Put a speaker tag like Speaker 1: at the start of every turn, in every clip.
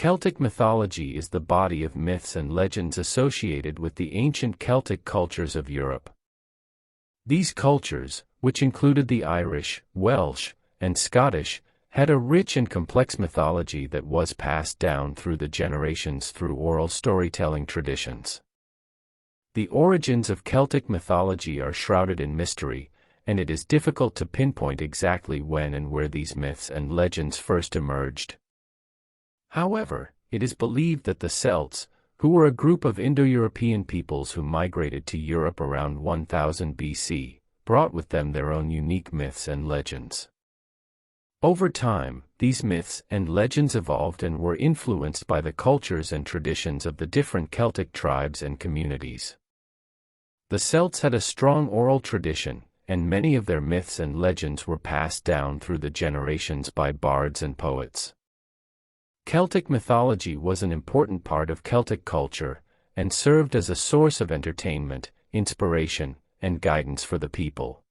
Speaker 1: Celtic mythology is the body of myths and legends associated with the ancient Celtic cultures of Europe. These cultures, which included the Irish, Welsh, and Scottish, had a rich and complex mythology that was passed down through the generations through oral storytelling traditions. The origins of Celtic mythology are shrouded in mystery, and it is difficult to pinpoint exactly when and where these myths and legends first emerged. However, it is believed that the Celts, who were a group of Indo-European peoples who migrated to Europe around 1000 BC, brought with them their own unique myths and legends. Over time, these myths and legends evolved and were influenced by the cultures and traditions of the different Celtic tribes and communities. The Celts had a strong oral tradition, and many of their myths and legends were passed down through the generations by bards and poets. Celtic mythology was an important part of Celtic culture, and served as a source of entertainment, inspiration, and guidance for the people.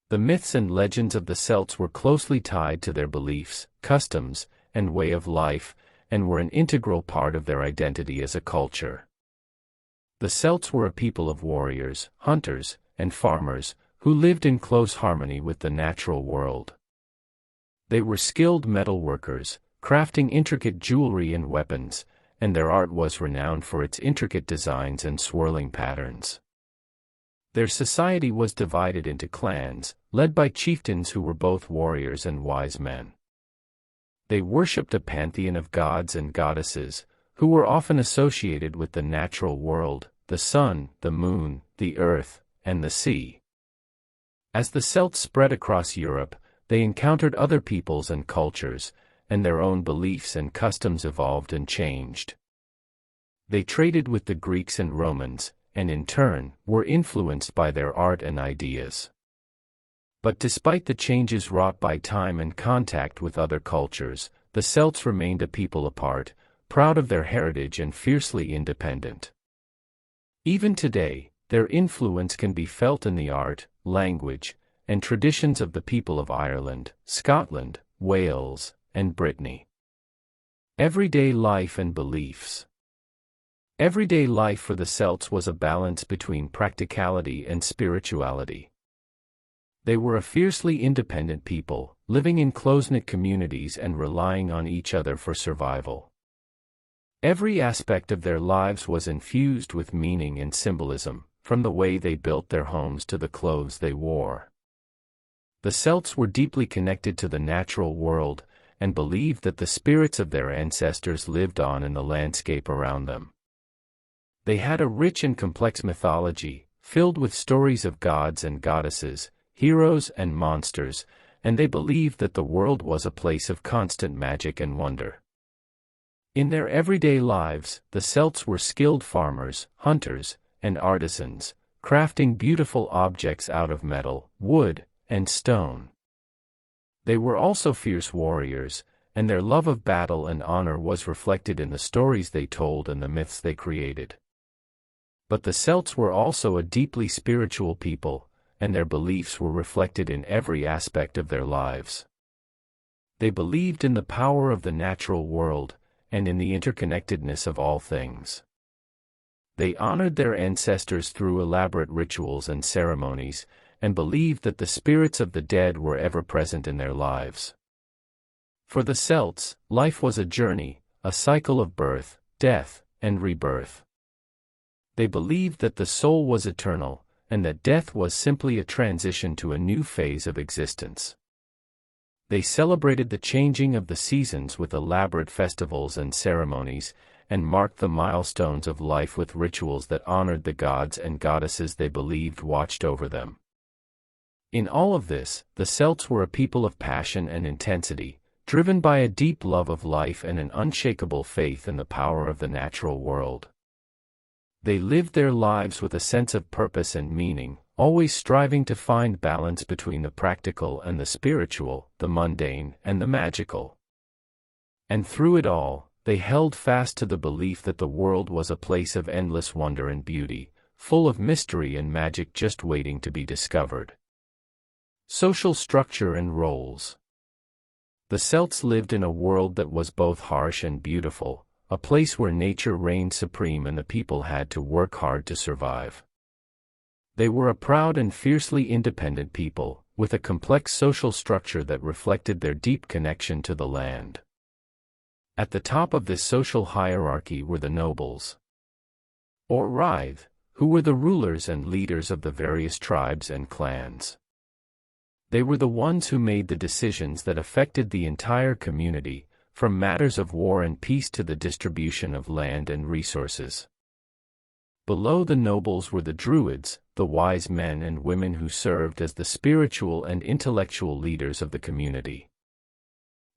Speaker 1: The myths and legends of the Celts were closely tied to their beliefs, customs, and way of life, and were an integral part of their identity as a culture. The Celts were a people of warriors, hunters, and farmers, who lived in close harmony with the natural world. They were skilled metalworkers, crafting intricate jewelry and weapons, and their art was renowned for its intricate designs and swirling patterns. Their society was divided into clans, led by chieftains who were both warriors and wise men. They worshipped a pantheon of gods and goddesses, who were often associated with the natural world, the sun, the moon, the earth, and the sea. As the Celts spread across Europe, they encountered other peoples and cultures, and their own beliefs and customs evolved and changed. They traded with the Greeks and Romans, and in turn, were influenced by their art and ideas. But despite the changes wrought by time and contact with other cultures, the Celts remained a people apart, proud of their heritage and fiercely independent. Even today, their influence can be felt in the art, language, and traditions of the people of Ireland, Scotland, Wales, and Brittany. Everyday life and beliefs. Everyday life for the Celts was a balance between practicality and spirituality. They were a fiercely independent people, living in close-knit communities and relying on each other for survival. Every aspect of their lives was infused with meaning and symbolism, from the way they built their homes to the clothes they wore. The Celts were deeply connected to the natural world, and believed that the spirits of their ancestors lived on in the landscape around them. They had a rich and complex mythology, filled with stories of gods and goddesses, heroes and monsters, and they believed that the world was a place of constant magic and wonder. In their everyday lives, the Celts were skilled farmers, hunters, and artisans, crafting beautiful objects out of metal, wood, and stone. They were also fierce warriors, and their love of battle and honor was reflected in the stories they told and the myths they created. But the Celts were also a deeply spiritual people, and their beliefs were reflected in every aspect of their lives. They believed in the power of the natural world, and in the interconnectedness of all things. They honored their ancestors through elaborate rituals and ceremonies, and believed that the spirits of the dead were ever present in their lives. For the Celts, life was a journey, a cycle of birth, death, and rebirth. They believed that the soul was eternal, and that death was simply a transition to a new phase of existence. They celebrated the changing of the seasons with elaborate festivals and ceremonies, and marked the milestones of life with rituals that honored the gods and goddesses they believed watched over them. In all of this, the Celts were a people of passion and intensity, driven by a deep love of life and an unshakable faith in the power of the natural world. They lived their lives with a sense of purpose and meaning, always striving to find balance between the practical and the spiritual, the mundane and the magical. And through it all, they held fast to the belief that the world was a place of endless wonder and beauty, full of mystery and magic just waiting to be discovered. Social structure and roles. The Celts lived in a world that was both harsh and beautiful, a place where nature reigned supreme and the people had to work hard to survive. They were a proud and fiercely independent people, with a complex social structure that reflected their deep connection to the land. At the top of this social hierarchy were the nobles, or Ryth, who were the rulers and leaders of the various tribes and clans. They were the ones who made the decisions that affected the entire community, from matters of war and peace to the distribution of land and resources. Below the nobles were the Druids, the wise men and women who served as the spiritual and intellectual leaders of the community.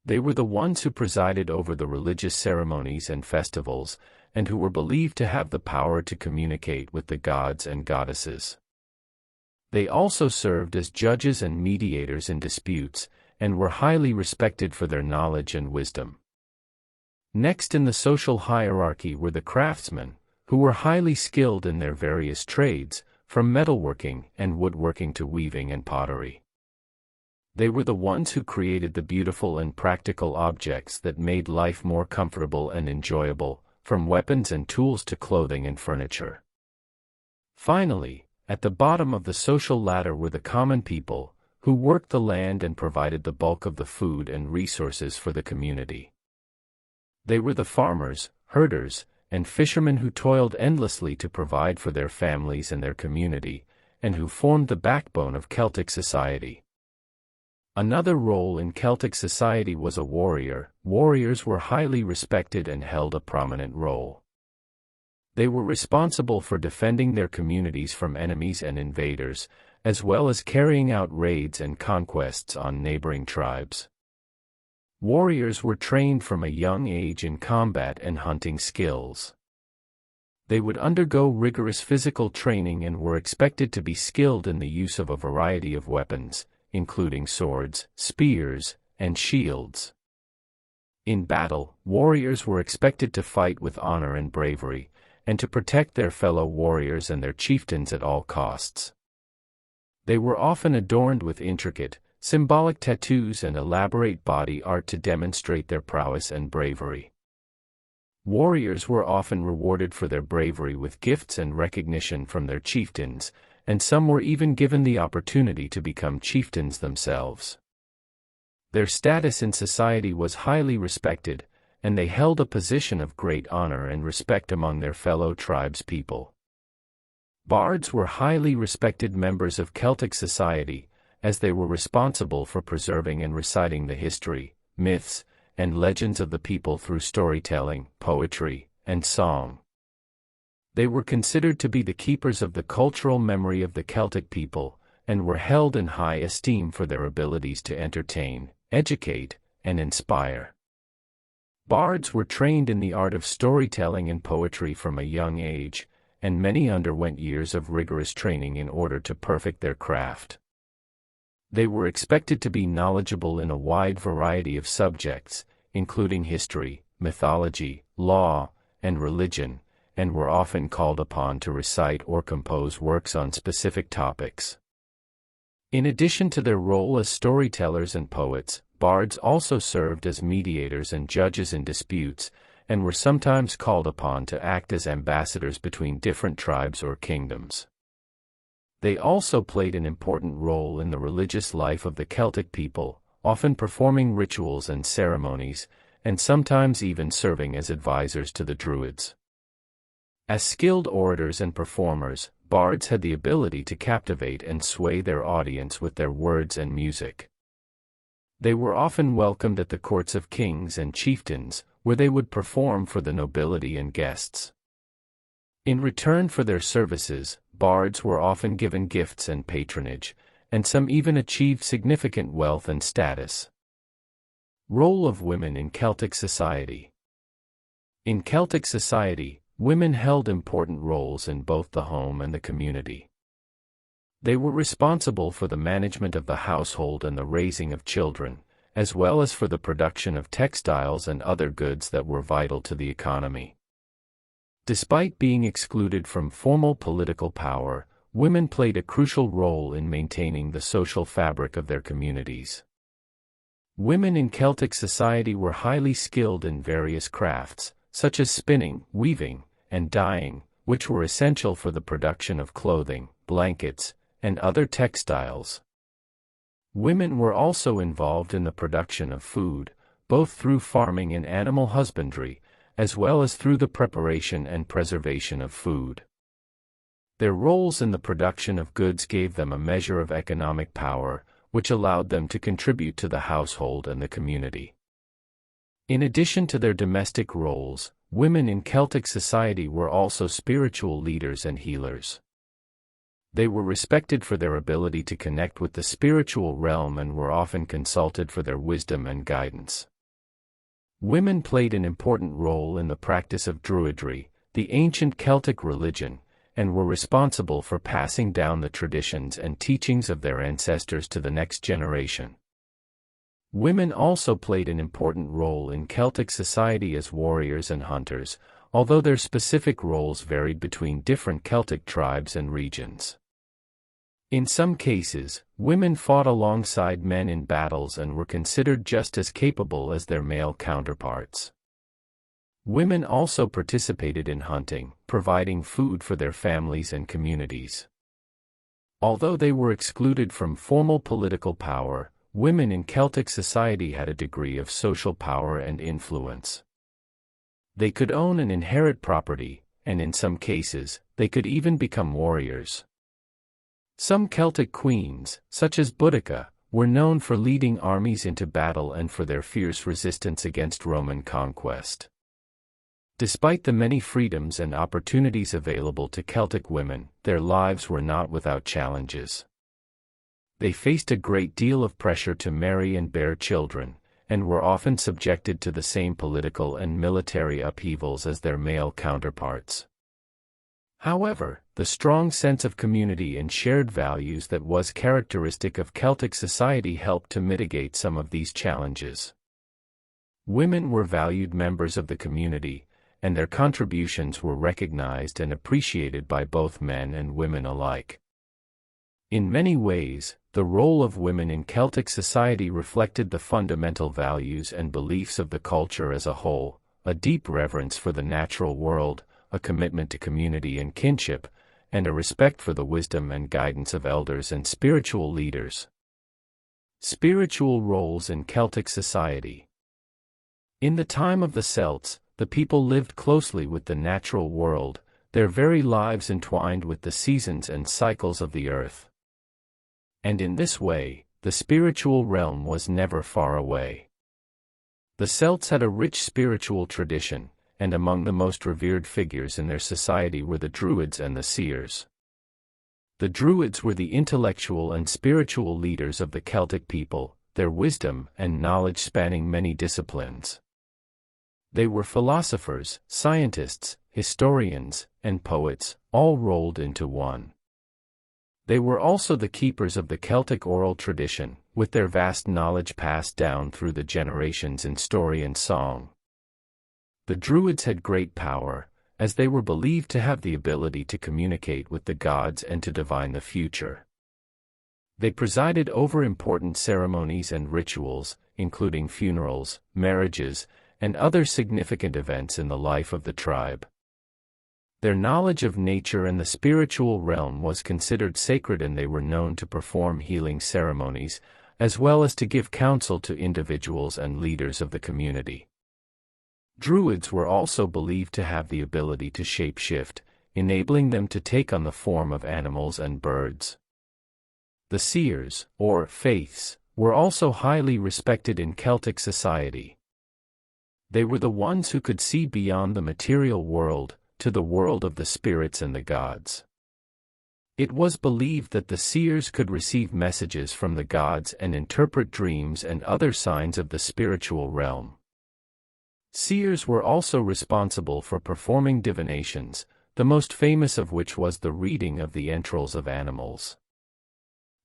Speaker 1: They were the ones who presided over the religious ceremonies and festivals, and who were believed to have the power to communicate with the gods and goddesses. They also served as judges and mediators in disputes, and were highly respected for their knowledge and wisdom. Next in the social hierarchy were the craftsmen, who were highly skilled in their various trades, from metalworking and woodworking to weaving and pottery. They were the ones who created the beautiful and practical objects that made life more comfortable and enjoyable, from weapons and tools to clothing and furniture. Finally, at the bottom of the social ladder were the common people, who worked the land and provided the bulk of the food and resources for the community. They were the farmers, herders, and fishermen who toiled endlessly to provide for their families and their community, and who formed the backbone of Celtic society. Another role in Celtic society was a warrior. Warriors were highly respected and held a prominent role. They were responsible for defending their communities from enemies and invaders, as well as carrying out raids and conquests on neighboring tribes. Warriors were trained from a young age in combat and hunting skills. They would undergo rigorous physical training and were expected to be skilled in the use of a variety of weapons, including swords, spears, and shields. In battle, warriors were expected to fight with honor and bravery, and to protect their fellow warriors and their chieftains at all costs. They were often adorned with intricate, symbolic tattoos and elaborate body art to demonstrate their prowess and bravery. Warriors were often rewarded for their bravery with gifts and recognition from their chieftains, and some were even given the opportunity to become chieftains themselves. Their status in society was highly respected, and they held a position of great honor and respect among their fellow tribespeople. Bards were highly respected members of Celtic society, as they were responsible for preserving and reciting the history, myths, and legends of the people through storytelling, poetry, and song. They were considered to be the keepers of the cultural memory of the Celtic people, and were held in high esteem for their abilities to entertain, educate, and inspire. Bards were trained in the art of storytelling and poetry from a young age, and many underwent years of rigorous training in order to perfect their craft. They were expected to be knowledgeable in a wide variety of subjects, including history, mythology, law, and religion, and were often called upon to recite or compose works on specific topics. In addition to their role as storytellers and poets, bards also served as mediators and judges in disputes, and were sometimes called upon to act as ambassadors between different tribes or kingdoms. They also played an important role in the religious life of the Celtic people, often performing rituals and ceremonies, and sometimes even serving as advisors to the Druids. As skilled orators and performers, bards had the ability to captivate and sway their audience with their words and music. They were often welcomed at the courts of kings and chieftains, where they would perform for the nobility and guests. In return for their services, bards were often given gifts and patronage, and some even achieved significant wealth and status. Role of women in Celtic society. In Celtic society, women held important roles in both the home and the community. They were responsible for the management of the household and the raising of children, as well as for the production of textiles and other goods that were vital to the economy. Despite being excluded from formal political power, women played a crucial role in maintaining the social fabric of their communities. Women in Celtic society were highly skilled in various crafts, such as spinning, weaving, and dyeing, which were essential for the production of clothing, blankets, and other textiles. Women were also involved in the production of food, both through farming and animal husbandry, as well as through the preparation and preservation of food. Their roles in the production of goods gave them a measure of economic power, which allowed them to contribute to the household and the community. In addition to their domestic roles, women in Celtic society were also spiritual leaders and healers. They were respected for their ability to connect with the spiritual realm and were often consulted for their wisdom and guidance. Women played an important role in the practice of Druidry, the ancient Celtic religion, and were responsible for passing down the traditions and teachings of their ancestors to the next generation. Women also played an important role in Celtic society as warriors and hunters, although their specific roles varied between different Celtic tribes and regions. In some cases, women fought alongside men in battles and were considered just as capable as their male counterparts. Women also participated in hunting, providing food for their families and communities. Although they were excluded from formal political power, women in Celtic society had a degree of social power and influence. They could own and inherit property, and in some cases, they could even become warriors. Some Celtic queens, such as Boudica, were known for leading armies into battle and for their fierce resistance against Roman conquest. Despite the many freedoms and opportunities available to Celtic women, their lives were not without challenges. They faced a great deal of pressure to marry and bear children, and were often subjected to the same political and military upheavals as their male counterparts. However, the strong sense of community and shared values that was characteristic of Celtic society helped to mitigate some of these challenges. Women were valued members of the community, and their contributions were recognized and appreciated by both men and women alike. In many ways, the role of women in Celtic society reflected the fundamental values and beliefs of the culture as a whole: a deep reverence for the natural world, a commitment to community and kinship, and a respect for the wisdom and guidance of elders and spiritual leaders. Spiritual roles in Celtic society. In the time of the Celts, the people lived closely with the natural world, their very lives entwined with the seasons and cycles of the earth. And in this way, the spiritual realm was never far away. The Celts had a rich spiritual tradition, and among the most revered figures in their society were the Druids and the Seers. The Druids were the intellectual and spiritual leaders of the Celtic people, their wisdom and knowledge spanning many disciplines. They were philosophers, scientists, historians, and poets, all rolled into one. They were also the keepers of the Celtic oral tradition, with their vast knowledge passed down through the generations in story and song. The Druids had great power, as they were believed to have the ability to communicate with the gods and to divine the future. They presided over important ceremonies and rituals, including funerals, marriages, and other significant events in the life of the tribe. Their knowledge of nature and the spiritual realm was considered sacred, and they were known to perform healing ceremonies, as well as to give counsel to individuals and leaders of the community. Druids were also believed to have the ability to shape-shift, enabling them to take on the form of animals and birds. The Seers, or Faiths, were also highly respected in Celtic society. They were the ones who could see beyond the material world, to the world of the spirits and the gods. It was believed that the seers could receive messages from the gods and interpret dreams and other signs of the spiritual realm. Seers were also responsible for performing divinations, the most famous of which was the reading of the entrails of animals.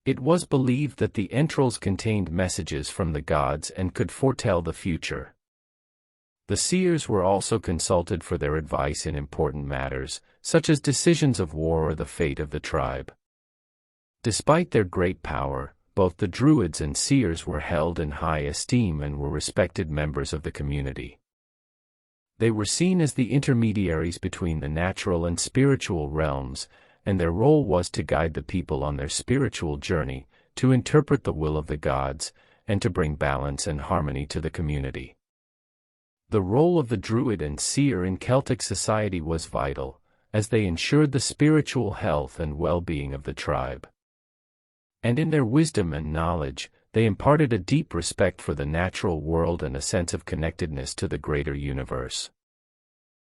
Speaker 1: It was believed that the entrails contained messages from the gods and could foretell the future. The seers were also consulted for their advice in important matters, such as decisions of war or the fate of the tribe. Despite their great power, both the Druids and seers were held in high esteem and were respected members of the community. They were seen as the intermediaries between the natural and spiritual realms, and their role was to guide the people on their spiritual journey, to interpret the will of the gods, and to bring balance and harmony to the community. The role of the Druid and seer in Celtic society was vital, as they ensured the spiritual health and well-being of the tribe. And in their wisdom and knowledge, they imparted a deep respect for the natural world and a sense of connectedness to the greater universe.